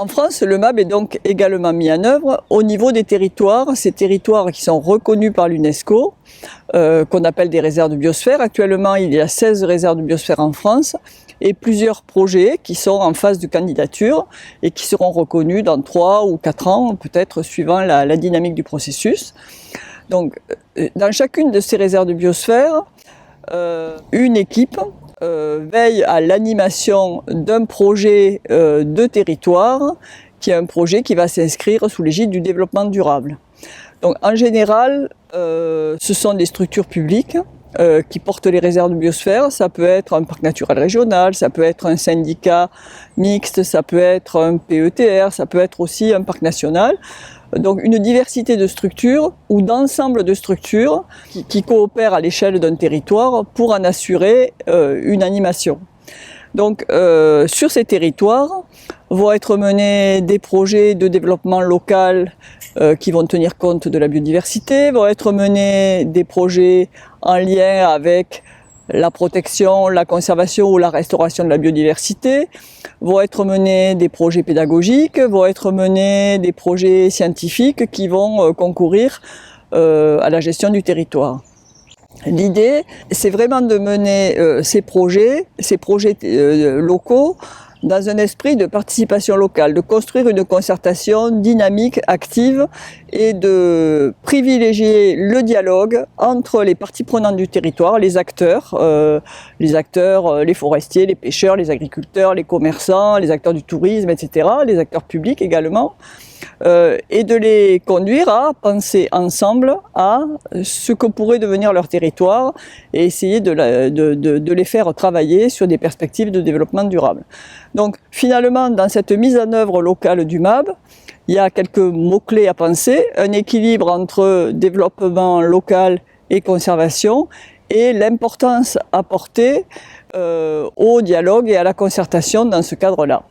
En France, le MAB est donc également mis en œuvre au niveau des territoires, ces territoires qui sont reconnus par l'UNESCO, qu'on appelle des réserves de biosphère. Actuellement, il y a 16 réserves de biosphère en France et plusieurs projets qui sont en phase de candidature et qui seront reconnus dans 3 ou 4 ans, peut-être suivant la dynamique du processus. Donc, dans chacune de ces réserves de biosphère, une équipe veille à l'animation d'un projet de territoire qui est un projet qui va s'inscrire sous l'égide du développement durable. Donc en général, ce sont des structures publiques qui portent les réserves de biosphère. Ça peut être un parc naturel régional, ça peut être un syndicat mixte, ça peut être un PETR, ça peut être aussi un parc national. Donc une diversité de structures ou d'ensemble de structures qui coopèrent à l'échelle d'un territoire pour en assurer une animation. Donc sur ces territoires vont être menés des projets de développement local qui vont tenir compte de la biodiversité, vont être menés des projets en lien avec la protection, la conservation ou la restauration de la biodiversité, vont être menés des projets pédagogiques, vont être menés des projets scientifiques qui vont concourir à la gestion du territoire. L'idée, c'est vraiment de mener ces projets locaux dans un esprit de participation locale, de construire une concertation dynamique, active et de privilégier le dialogue entre les parties prenantes du territoire, les acteurs, les forestiers, les pêcheurs, les agriculteurs, les commerçants, les acteurs du tourisme, etc., les acteurs publics également, et de les conduire à penser ensemble à ce que pourrait devenir leur territoire et essayer de les faire travailler sur des perspectives de développement durable. Donc finalement, dans cette mise en œuvre locale du MAB, il y a quelques mots-clés à penser, un équilibre entre développement local et conservation et l'importance apportée au dialogue et à la concertation dans ce cadre-là.